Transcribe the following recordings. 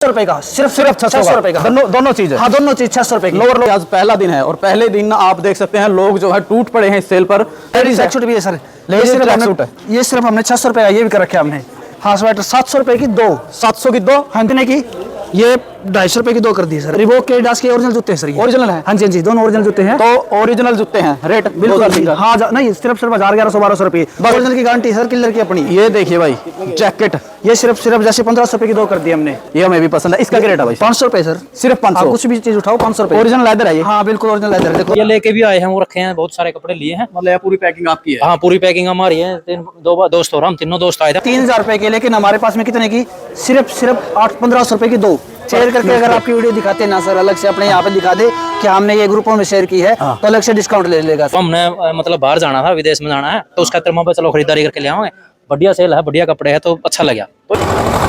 रुपए का सिर्फ 600 रुपए का दोनों चीज है। हाँ, दोनों चीज 600 रुपए की। लोअर आज पहला दिन है और पहले दिन आप देख सकते हैं लोग जो है टूट पड़े हैं इस सेल पर। लेडीज ट्रैक सूट भी है सर, ये सिर्फ हमने 600 रुपए का ये भी कर रखे हमने। हाँ स्वेटर 700 रुपए की दो, 700 की दो, हंगने की ये 250 रुपए की दो कर दी सर। रिबॉक के एडिडास के ओरिजिनल जूते हैं सर, ये ओरिजिनल है। हाँ जी हाँ जी, दोनों ओरिजिनल जूते हैं। तो ओरिजिनल जूते हैं, रेट बिल्कुल हाँ नहीं, सिर्फ 1100-1200 रुपए ओरिजिनल की गारंटी सर, किलर की अपनी। ये देखिए भाई जैकेट, ये सिर्फ जैसे 1500 रुपए की दो कर दी हमने। ये हमें भी पसंद है। इसका क्या रेट है भाई? 500 रुपए सर, सिर्फ 500। कुछ भी चीज उठाओ 500 रुपए। ओरिजिनल लेदर है ये? हाँ बिल्कुल ओरिजिनल लेदर। देखो ये लेके भी आए हैं, वो रखे हैं, बहुत सारे कपड़े लिए हैं। मतलब पूरी पैकिंग आपकी है? हाँ पूरी पैकिंग हमारी है। दो दोस्त हो रहा, हम तीनों दोस्त आए थे। 3000 रुपए के, लेकिन हमारे पास में कितने की? सिर्फ 1500 रुपए की दो शेयर करके अगर आपकी वीडियो दिखाते हैं ना सर, अलग से अपने यहाँ पे दिखा दे कि हमने ये ग्रुपों में शेयर की है तो अलग से डिस्काउंट ले लेगा। तो हमने मतलब बाहर जाना था, विदेश में जाना है, तो उसका तरह पे चलो खरीदारी करके ले आएंगे। बढ़िया सेल है, बढ़िया कपड़े हैं, तो अच्छा लगा।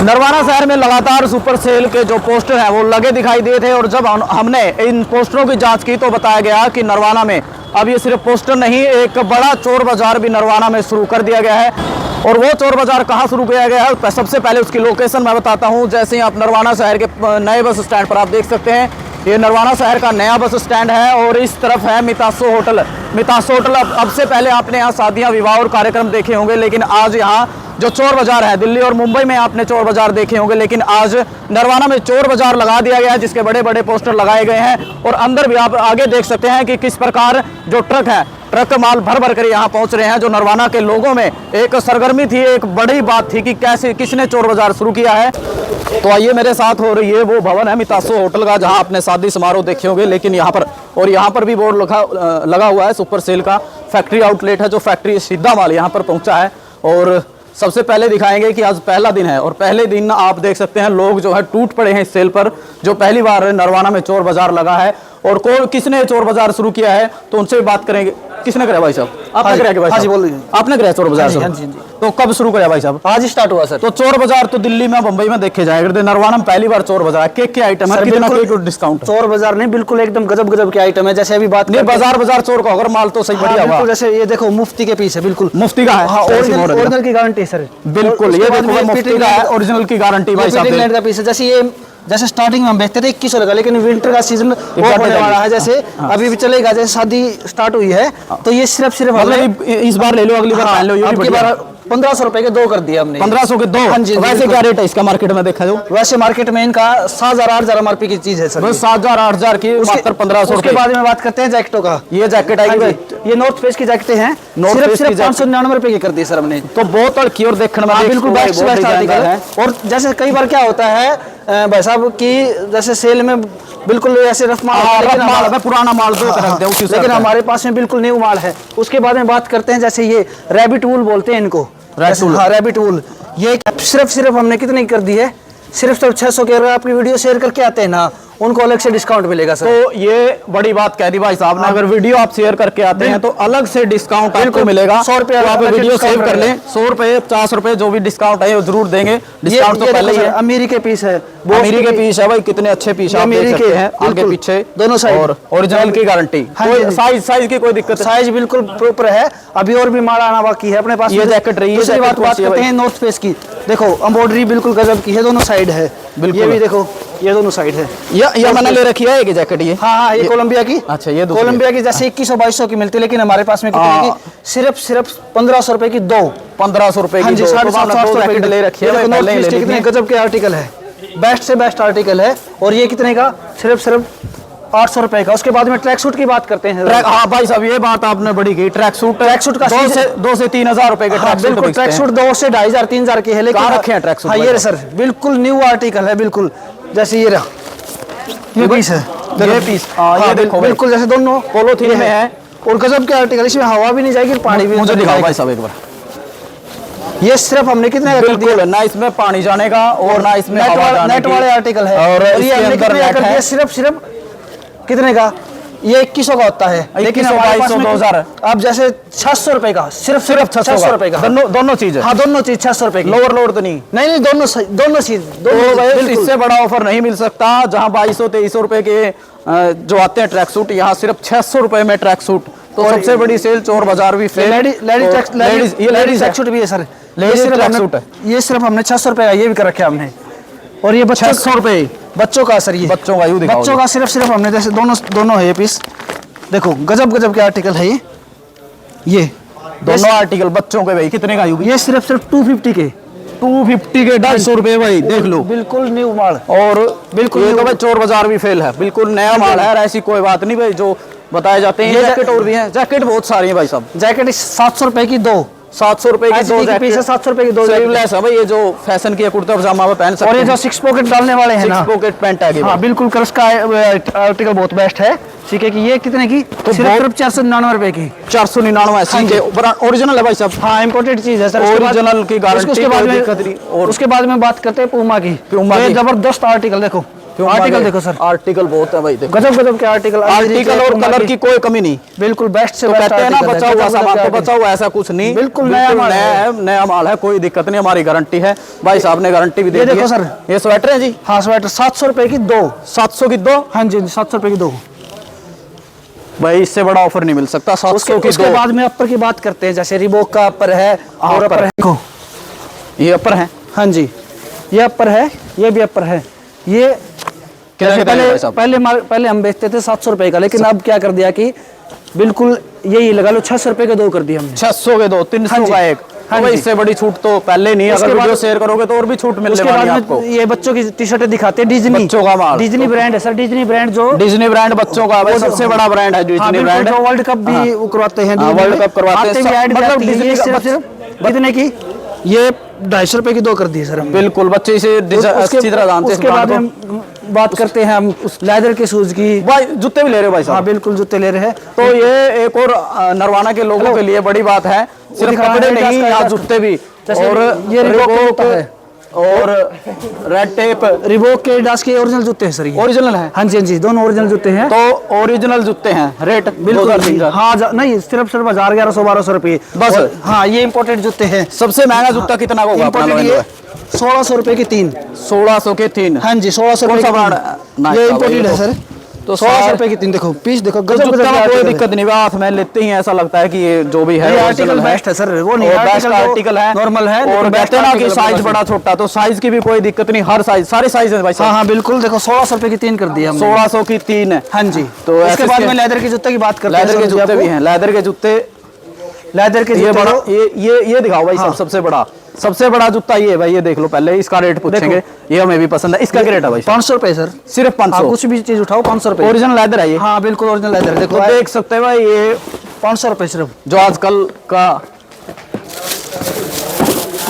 नरवाना शहर में लगातार सुपर सेल के जो पोस्टर हैं वो लगे दिखाई दिए थे और जब हमने इन पोस्टरों की जांच की तो बताया गया कि नरवाना में अब ये सिर्फ पोस्टर नहीं, एक बड़ा चोर बाजार भी नरवाना में शुरू कर दिया गया है। और वो चोर बाजार कहाँ शुरू किया गया है, सबसे पहले उसकी लोकेशन मैं बताता हूँ। जैसे ही आप नरवाना शहर के नए बस स्टैंड पर आप देख सकते हैं, ये नरवाना शहर का नया बस स्टैंड है और इस तरफ है मितासो होटल। मितासो होटल अब से पहले आपने यहाँ शादियाँ, विवाह और कार्यक्रम देखे होंगे, लेकिन आज यहाँ जो चोर बाजार है, दिल्ली और मुंबई में आपने चोर बाजार देखे होंगे, लेकिन आज नरवाना में चोर बाजार लगा दिया गया है, जिसके बड़े बड़े पोस्टर लगाए गए हैं। और अंदर भी आप आगे देख सकते हैं कि किस प्रकार जो ट्रक है, ट्रक माल भर भर कर यहाँ पहुँच रहे हैं। जो नरवाना के लोगों में एक सरगर्मी थी, एक बड़ी बात थी कि कैसे किसने चोर बाजार शुरू किया है। तो आइए मेरे साथ हो रही है वो भवन है मितासो होटल का, जहाँ आपने शादी समारोह देखे होंगे, लेकिन यहाँ पर और यहाँ पर भी बोर्ड लगा हुआ है सुपर सेल का। फैक्ट्री आउटलेट है, जो फैक्ट्री सीधा माल यहाँ पर पहुँचा है। और सबसे पहले दिखाएंगे कि आज पहला दिन है और पहले दिन आप देख सकते हैं लोग जो है टूट पड़े हैं इस सेल पर। जो पहली बार नरवाना में चोर बाजार लगा है और किसने चोर बाजार शुरू किया है तो उनसे भी बात करेंगे। किसने कराया भाई साहब? आपने कराया भाई? हाँ जी बोल रही आपने कराया चोर बाजार? हाँ जी। तो कब शुरू कराया भाई साहब? आज स्टार्ट हुआ सर। तो चोर बाजार तो दिल्ली में, मुंबई में देखे जाएगा, नरवाना में पहली बार चोर बाजार। के आइटम है, कितना डिस्काउंट? चोर बाजार नहीं, बिल्कुल एकदम गजब के आइटम है। जैसे अभी बात नहीं, बाजार चोर का अगर माल तो सही बढ़िया हुआ। जैसे ये देखो मुफ्ती के पीस है, बिल्कुल मुफ्ती का है, ओरिजिनल की गारंटी सर। बिल्कुल ये देखो मुफ्ती का है, ओरिजिनल की गारंटी भाई साहब। का पीस है। जैसे ये जैसे स्टार्टिंग में हम बेचते थे 2100 लगा, लेकिन विंटर का सीजन होने वाला है, जैसे अभी भी चलेगा। जैसे शादी स्टार्ट हुई है तो ये सिर्फ मतलब इस बार ले लो, अगली बार पहन लो। ये भी 1500 रुपए के दो कर दिए हमने। 1500 के दो? हाँ जी। वैसे क्या रेट है इसका मार्केट में देखा जाओ? वैसे मार्केट में इनका 7000-8000 MRP की चीज है सर। 7000-8000 की, मात्र 1500। उसके बाद में बात करते हैं जैकेटों का। ये जैकेट आएगी, ये नॉर्थ फेस की जैकेटें हैं, सिर्फ 599 रुपए की कर दी सर हमने। तो बहुत तड़की और देखने में बिल्कुल बेस्ट आर्टिकल है। और जैसे कई बार क्या होता है भाई साहब की, जैसे सेल में बिल्कुल ऐसे रफ माल, पुराना माल दो रख दे, लेकिन हमारे पास में बिल्कुल न्यू माल है। उसके बाद में बात करते हैं जैसे ये रैबिट वूल बोलते हैं इनको, रैबिट वूल। ये सिर्फ हमने कितने कर दी है? सिर्फ 600 के। अगर आपकी वीडियो शेयर करके आते हैं ना, उनको अलग से डिस्काउंट मिलेगा सर। तो ये बड़ी बात कह दी भाई साहब ने, अगर वीडियो आप शेयर करके आते हैं तो अलग से डिस्काउंट आपको मिलेगा। 100 रुपए आप वीडियो सेव कर लें, 100 रुपए 50 रुपए जो भी डिस्काउंट है वो जरूर देंगे। डिस्काउंट तो पहले ही है। अमीरी के पीस है, अमीरी के पीस है भाई, कितने अच्छे पीस आप देख सकते हैं, आगे पीछे दोनों साइड, और ओरिजिनल की गारंटी। साइज की कोई दिक्कत? साइज बिल्कुल प्रॉपर है। अभी और भी माल आना बाकी है अपने पास। ये जैकेट रही है। बात करते हैं नॉर्थ फेस की। देखो एम्ब्रॉयडरी बिल्कुल गजब की है, दोनों साइड है। ये भी देखो, ये दोनों साइड है। ये मैंने ले रखी है एक जैकेट। ये हाँ, ये कोलंबिया की। अच्छा, ये कोलंबिया की जैसे 2100-2200 की मिलती है, लेकिन हमारे पास में कितने की? सिर्फ 1500 रुपए की दो। 1500 रुपए की 750 ले रखी है। कितने गजब के आर्टिकल है, बेस्ट से बेस्ट आर्टिकल है। और ये कितने का? सिर्फ 800 रुपए का। उसके बाद में ट्रैक सूट की बात करते हैं। हाँ भाई साहब, ये बात आपने बड़ी की। ट्रैक सूट का 2 से 3000 रुपए के ट्रैक सूट 2 से 2500-3000 के है, लेकिन रखे हैं ट्रैक सूट। हाँ ये सर बिल्कुल न्यू आर्टिकल है, बिल्कुल जैसे ये रहा, ये पीस है, ये पीस। ये देखो बिल्कुल जैसे दोनों पोलोथीन में है और गजब के आर्टिकल। इसमें हवा भी नहीं जाएगी, पानी भी। मुझे दिखाओ भाई साहब एक बार। ये सिर्फ हमने कितने कर दिया? ना इसमें पानी जाने का और ना इसमें नेट वाले आर्टिकल है। और ये हमने कितने कर दिया? सिर्फ कितने का? ये 2100 का होता है, लेकिन 2000 अब जैसे 600 रुपए का, सिर्फ 600 रुपए का। दोनों चीज है। हाँ दोनों चीज 600 रुपए की। लोअर तो नहीं? नहीं, दोनों चीज। इससे बड़ा ऑफर नहीं मिल सकता। जहाँ 2200-2300 रुपए के जो आते हैं ट्रैक सूट, यहाँ सिर्फ 600 रुपए में ट्रैक सूट। तो सबसे बड़ी सेल चोर बाजार भी फेल। लेडीज ट्रैक सूट भी है सर। ये सिर्फ हमने 600 रुपए का ये भी कर रखे हमने। और ये बच्चों 600 रुपये बच्चों का सर, ये बच्चों का, यूँ दिखाओ बच्चों का सिर्फ हमने जैसे दोनों है ये पीस, देखो गजब के आर्टिकल है ये दोनों आर्टिकल बच्चों के भाई कितने का यूँ? ये सिर्फ 250 के 250 के 250 रुपये भाई, देख लो बिल्कुल न्यू माल। और बिल्कुल ये तो भाई चोर बाजार भी फेल है, बिल्कुल नया माल है, ऐसी कोई बात नहीं भाई जो बताए जाते हैं। ये जैकेट और भी हैं, जैकेट बहुत सारी हैं भाई साहब। जैकेट 700 रुपए की दो, 700 रुपए की दो पीस है, जैकेट, 700 रुपए की दो जैकेट। स्लीवलेस है भाई, ये जो फैशन की है, कुर्ता पजामा में पहन सकते और ये हैं। जो 6 पॉकेट डालने वाले हैं ना, 6 पॉकेट पैंट है हाँ बिल्कुल क्रश का आर्टिकल बहुत बेस्ट है। ठीक है कि ये कितने की? तो सिर्फ 499 रुपए की, 499 सी के ओरिजिनल है भाई साहब। हाँ इम्पोर्टेड चीज है सर। ओरिजिनल की गारंटी, उसके बाद में और उसके बाद में बात करते हैं पूमा की। ये जबरदस्त आर्टिकल, देखो आर्टिकल देखो सर, आर्टिकल बहुत है भाई, देखो गजब के आर्टिकल और कलर की कोई कमी नहीं, बिल्कुल बेस्ट से तो बेस्ट कहते हैं ना आर्टिकल बचा है, हुआ गजब सामान के तो बचा हुआ, ऐसा कुछ नहीं, बिल्कुल नया माल है। नया माल है, कोई दिक्कत नहीं, हमारी गारंटी है। भाई साहब ने गारंटी भी दे ये दी देखो है। सर, ये स्वेटर है जी, हाँ स्वेटर 700 रुपए की दो, 700 की दो। हाँ जी 700 रुपए की दो भाई इससे बड़ा ऑफर नहीं मिल सकता, 700 की उसके दो। बाद में अपर की बात करते हैं, जैसे रिबोक का अपर है और अपर है, देखो ये अपर है, हाँ जी ये अपर है, ये भी अपर है। ये जैसे पहले हम बेचते थे 700 रुपए का, लेकिन अब क्या कर दिया कि बिल्कुल यही लगा लो 600 रुपए के दो कर दिया हमने। 600 के दो, 300 का एक। हाँ भाई जी। इससे बड़ी छूट तो पहले नहीं, अगर वीडियो शेयर करोगे तो और भी छूट मिलने वाली है आपको। ये बच्चों की टी शर्टें दिखाते हैं, डिज्नी बच्चों का माल, डिज्नी ब्रांड है सर, डिज्नी ब्रांड जो डिज्नी ब्रांड बच्चों का भाई सबसे बड़ा ब्रांड है डिज्नी ब्रांड। जो वर्ल्ड कप भी वो करवाते हैं, वर्ल्ड कप करवाते हैं, मतलब डिज्नी सिर्फ कितने की? ये 250 रुपए की दो कर दी सर हमने। बिल्कुल, बच्चे इसे अच्छी तरह जानते हैं। उसके बाद हम बात करते हैं हम लेदर के शूज की। भाई जूते भी ले रहे हो भाई साहब? हाँ बिल्कुल जूते ले रहे हैं। तो ये एक और नरवाना के लोगों के लिए बड़ी बात है, सिर्फ कपड़े नहीं, यहाँ जूते भी। और ये रिबोक है और रेड टेप, रिबोक के एडिडास के ओरिजिनल जूते हैं सर, ये ओरिजिनल है। हाँ जी दोनों ओरिजिनल जूते हैं। तो ओरिजिनल जूते हैं, रेट बिल्कुल हाँ नहीं सिर्फ 1100-1200 रुपए बस। हाँ ये इम्पोर्टेड जूते हैं। सबसे महंगा जूता कितना होगा? ये 1600 रुपए की 3, 1600 के 3। हाँ जी 1600 रुपए की, ये इम्पोर्टेड है सर। तो 1600 रुपए की 3, देखो पीस देखो, गजब का कोई दिक्कत नहीं, हाथ में लेते ही ऐसा लगता है कि ये जो भी है आर्टिकल बेस्ट है सर, वो नहीं बेस्ट आर्टिकल है, नॉर्मल है। और कहते हैं ना कि साइज बड़ा छोटा, तो साइज की भी कोई दिक्कत नहीं, हर साइज, सारे साइज है भाई साहब। हाँ बिल्कुल, देखो 1600 रुपए की 3 कर दी हमने, 1600 की 3 है। हाँ जी। तो इसके बाद में लेदर के जूते की बात करते हैं। लेदर के जूते भी हैं, लेदर के जूते, लेदर के ये बड़ा, ये दिखाओ भाई साहब, सबसे बड़ा जूता ये है भाई, ये देख लो, पहले इसका रेट पूछेंगे, ये हमें भी पसंद है। इसका क्या रेट है भाई? 500 रुपए सर, सिर्फ 500। कुछ भी चीज उठाओ 500 रुपए। ओरिजिनल लेदर है ये? हाँ बिल्कुल ओरिजिनल लेदर, देखो देख सकते हैं भाई, ये 500 रुपए सिर्फ, जो आजकल का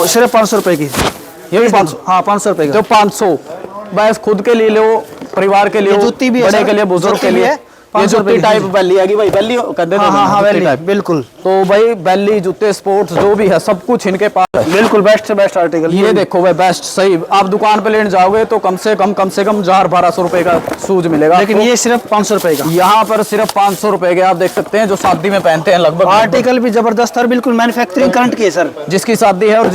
सिर्फ 500 रुपए की, ये भी 500। हाँ 500 रुपए का, जो 500 बस खुद के लिए लो, परिवार के लिए, जूती भी बड़े के लिए, बुजुर्ग के लिए। ये जूती टाइप बैली है भाई, बैली कहते हैं। हाँ बैली बिल्कुल। तो भाई बैली जूते स्पोर्ट्स जो भी है सब कुछ इनके पास है, बिल्कुल बेस्ट से बेस्ट आर्टिकल। ये देखो भाई बेस्ट, सही आप दुकान पे लेने जाओगे तो कम से कम 1000-1200 रुपए का शूज मिलेगा, लेकिन ये सिर्फ 500 रुपए का। यहाँ पर सिर्फ 500 रुपए के आप देख सकते हैं, जो शादी में पहनते हैं लगभग। आर्टिकल भी जबरदस्त है, बिल्कुल मैन्युफैक्चरिंग करंट की है सर। जिसकी शादी है और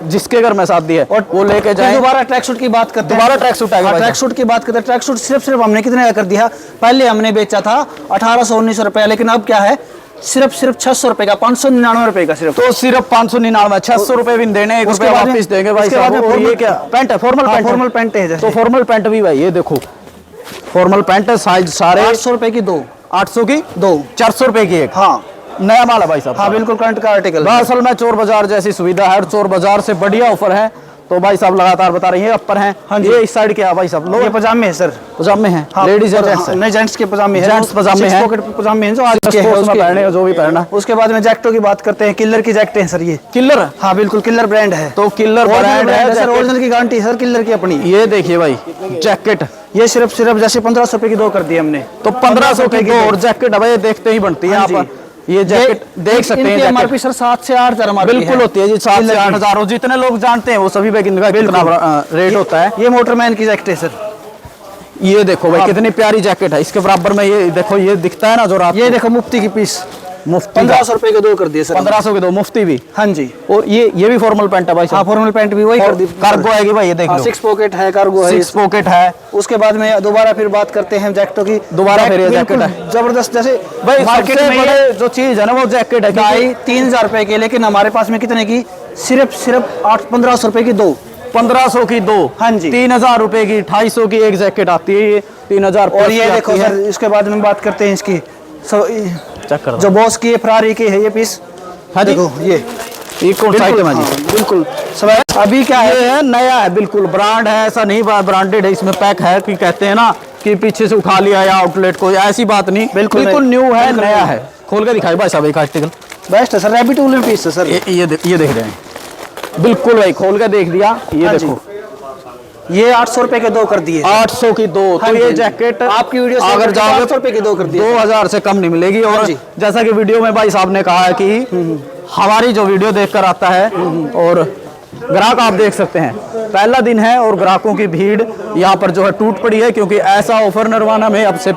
जिसके घर में शादी है और वो लेके जाए। दोबारा ट्रैक सूट की बात करते हैं, दोबारा ट्रैक सूट आएगा। ट्रैक सूट की बात करते हैं, ट्रैक सूट सिर्फ हमने कितने का कर दिया? पहले हमने बेचा था 1800-1900 रुपए, लेकिन अब क्या है, सिर्फ 600 रुपए का, 599 रुपए का सिर्फ। तो सिर्फ 599, 600 रुपए भी देने, 1 रुपया वापस देंगे भाई साहब। और ये क्या पैंट है? फॉर्मल पैंट है। तो फॉर्मल पैंट भी भाई, ये देखो फॉर्मल पैंट है, साइज सारे 800 रुपए की दो, 800 की दो, 400 रुपए की एक। हाँ नया माल है भाई साहब। हाँ बिल्कुल करंट का आर्टिकल। असल में चोर बाजार जैसी सुविधा है और चोर बाजार से बढ़िया ऑफर है, तो भाई साहब लगातार बता रही है। अपर हैं, हाँ जी। ये इस साइड क्या है भाई साहब? ये पजामे है सर, पजामे हैं, हाँ, लेडीज और जेंट्स। नहीं जेंट्स के पजामे हैं, जेंट्स पजामे हैं, पॉकेट पजामे हैं जो आज के स्पोर्ट्स में पहने जो भी पहनना। उसके बाद में जैकेटों की बात करते हैं, किलर की जैकेटें हैं सर, ये किलर। हाँ बिल्कुल किलर ब्रांड है। तो किलर ब्रांड है सर, ओरिजिनल की गारंटी सर किलर की अपनी। ये देखिए भाए जैकेट, ये सिर्फ जैसे 1500 रुपए की दो कर दी हमने, तो 1500 की दो। और जैकेट भाई देखते ही बनती है यहाँ पर, ये जैकेट देख सकते हैं। एमआरपी सर 7 से 8 हज़ार बिल्कुल होती है जी, 7 से 8 हज़ार। जितने लोग जानते हैं वो सभी पे कितना रेट होता है। ये मोटरमैन की जैकेट है सर, ये देखो भाई कितनी प्यारी जैकेट है। इसके बराबर में ये देखो, ये दिखता है ना जो रात, ये देखो मुफ्ती की पीस, मुफ्ती 1500 रुपए के दो कर दिए सर, 1500 के दो मुफ्ती भी। हाँ जी। और ये भी फॉर्मल पैंट है भाई साहब। हाँ फॉर्मल पैंट भी वही कर दी, कार्गो आएगी भाई, ये देख लो, 6 पॉकेट है, कार्गो है, 6 पॉकेट है। उसके बाद में दोबारा फिर बात करते हैं जैकेटों की। दोबारा फिर ये जैकेट है जबरदस्त, जैसे भाई मार्केट सबसे में बड़े जो चीज है ना वो जैकेट है। 3000 रुपए के, लेकिन हमारे पास में कितने की? सिर्फ 1500 रुपए की दो, 1500 की 2, हाँ जी। 3000 रुपए की 250 की एक जैकेट आती है, ये 3000। और ये देखो सर, इसके बाद में बात करते हैं इसकी चेक कर जो बॉस की है, फरारी की है ये पीस। हाँ जी। देखो ये कौन सा आइटम है जी? हाँ, बिल्कुल सब अभी क्या है, ये है नया है, बिल्कुल ब्रांड है, ऐसा नहीं ब्रांडेड है, इसमें पैक है कि कहते हैं ना कि पीछे से उठा लिया या आउटलेट को, ऐसी बात नहीं, बिल्कुल न्यू है, नया है। खोल के दिखाई भाई साहब एक आर्टिकल। बेस्ट है सर, रैबिट वूलन पीस है सर। ये देख रहे हैं, बिल्कुल भाई खोल के देख दिया। ये हाँ जी। देखो ये 800 रुपए के 2 कर दिए। 800 की 2। हाँ तो ये जी। जैकेट आपकी वीडियो से अगर जाओगे 800 रुपए की 2 कर दिए, 2000 से कम नहीं मिलेगी। हाँ और जी। जैसा कि वीडियो में भाई साहब ने कहा है कि हमारी जो वीडियो देखकर आता है और ग्राहक आप देख सकते हैं, पहला दिन है और ग्राहकों की भीड़ यहाँ पर जो है टूट पड़ी है, क्योंकि ऐसा ऑफर नरवाना में अब से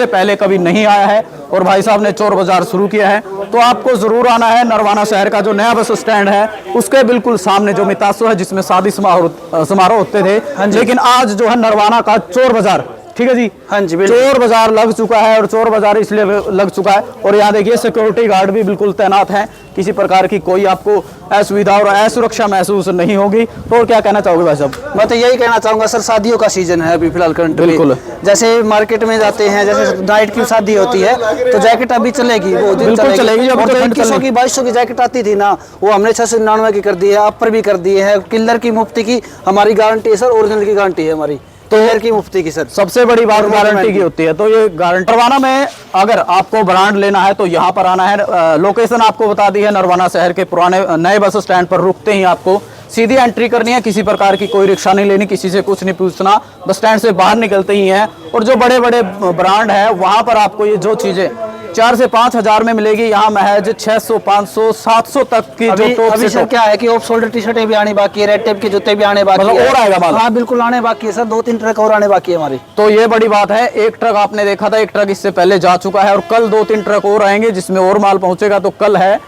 पहले कभी नहीं आया है। और भाई साहब ने चोर बाजार शुरू किया है, तो आपको जरूर आना है। नरवाना शहर का जो नया बस स्टैंड है उसके बिल्कुल सामने जो मितासो है, जिसमें शादी समारोह होते थे, लेकिन आज जो है नरवाना का चोर बाजार, ठीक है जी। हाँ जी, चोर बाजार लग चुका है। और चोर बाजार इसलिए लग चुका है, और यहाँ देखिए सिक्योरिटी गार्ड भी बिल्कुल तैनात हैं, किसी प्रकार की कोई आपको असुविधा और असुरक्षा महसूस नहीं होगी। तो और क्या कहना चाहोगे भाई साहब? मैं तो यही कहना चाहूंगा सर, शादियों का सीजन है अभी फिलहाल करंट में। बिल्कुल। जैसे मार्केट में जाते हैं, जैसे नाइट की शादी होती है तो जैकेट अभी चलेगी, वो दिन बिल्कुल चलेगी। और अभी तो 2100 की 2200 की जैकेट आती थी ना, वो हमने 699 की कर दी है, अपर भी कर दी है। किलर की मुफ्ती की हमारी गारंटी है सर, ओरिजिनल की गारंटी है हमारी, तो किलर की मुफ्ती की सर। सबसे बड़ी बात गारंटी की होती है, तो ये गारंटी। नरवाना में अगर आपको ब्रांड लेना है तो यहाँ पर आना है। लोकेशन आपको बता दी है, नरवाना शहर के पुराने नए बस स्टैंड पर रुकते ही आपको सीधी एंट्री करनी है, किसी प्रकार की कोई रिक्शा नहीं लेनी, किसी से कुछ नहीं पूछना, बस स्टैंड से बाहर निकलते ही है। और जो बड़े बड़े ब्रांड है वहाँ पर आपको ये जो चीजें 4 से 5 हजार में मिलेगी, यहाँ महज 600, 500, 700 तक की जो टॉप अभी सर क्या है कि ऑफ शोल्डर टी शर्टें भी आने बाकी है, रेड टेप के जूते भी आने बाकी मतलब है। और आएगा माल? हाँ बिल्कुल आने बाकी है सर, 2-3 ट्रक और आने बाकी है हमारी। तो ये बड़ी बात है। एक ट्रक आपने देखा था, एक ट्रक इससे पहले जा चुका है, और कल 2-3 ट्रक और आएंगे जिसमें और माल पहुंचेगा। तो कल है,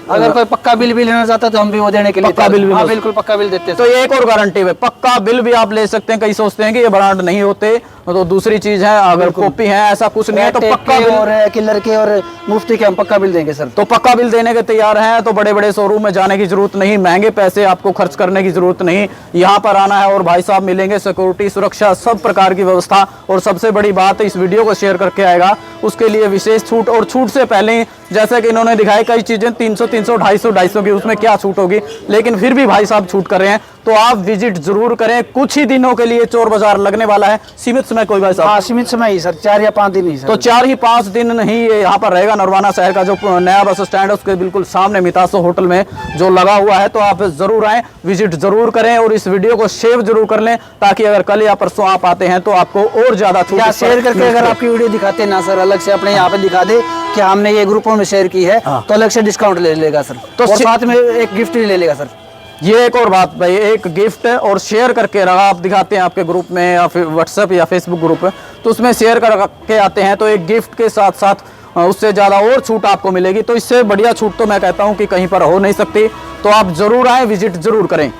अगर कोई पक्का बिल भी लेना चाहता है तो हम भी वो देने के लिए पक्का बिल भी हाँ बिल्कुल पक्का बिल देते हैं। तो ये एक और गारंटी है, पक्का बिल भी आप ले सकते हैं। कई सोचते हैं कि ये ब्रांड नहीं होते, तो दूसरी चीज है, अगर कॉपी है, ऐसा कुछ नहीं है। तो पक्का बिल और किलर के और मुफ्ती के हम पक्का बिल देंगे सर। तो पक्का बिल देने के तैयार हैं। तो बड़े बड़े शोरूम में जाने की जरूरत नहीं, महंगे पैसे आपको खर्च करने की जरूरत नहीं, यहाँ पर आना है और भाई साहब मिलेंगे, सिक्योरिटी, सुरक्षा, सब प्रकार की व्यवस्था। और सबसे बड़ी बात, इस वीडियो को शेयर करके आएगा उसके लिए विशेष छूट। और छूट से पहले जैसे कि इन्होंने दिखाई कई चीजें 300, 300, 250, 250 की, उसमें क्या छूट होगी, लेकिन फिर भी भाई साहब छूट कर रहे हैं। तो आप विजिट जरूर करें, कुछ ही दिनों के लिए चोर बाजार लगने वाला है, सीमित समय कोई भाई साहब? हाँ सीमित समय ही सर, 4 या 5 दिन ही सर। तो 4 ही 5 दिन नहीं ये यहाँ पर रहेगा। नरवाना शहर का जो नया बस स्टैंड है उसके बिल्कुल सामने मितासो होटल में जो लगा हुआ है। तो आप जरूर आएं, विजिट जरूर करें, और इस वीडियो को शेयर जरूर कर लें, ताकि अगर कल या परसों आप आते हैं तो आपको और ज्यादा छूट शेयर करके अगर आपकी वीडियो दिखाते हैं ना सर, अलग से अपने यहाँ पे दिखा दे कि हमने ये ग्रुपों में शेयर की है, तो अलग से डिस्काउंट ले लेगा सर। तो और साथ में एक गिफ्ट भी ले लेगा सर। ये एक और बात भाई, एक गिफ्ट और शेयर करके रहा आप दिखाते हैं आपके ग्रुप में या फिर व्हाट्सएप या फेसबुक ग्रुप में, तो उसमें शेयर करके आते हैं तो एक गिफ्ट के साथ साथ उससे ज़्यादा और छूट आपको मिलेगी। तो इससे बढ़िया छूट तो मैं कहता हूँ कि कहीं पर हो नहीं सकती। तो आप जरूर आए, विजिट जरूर करें।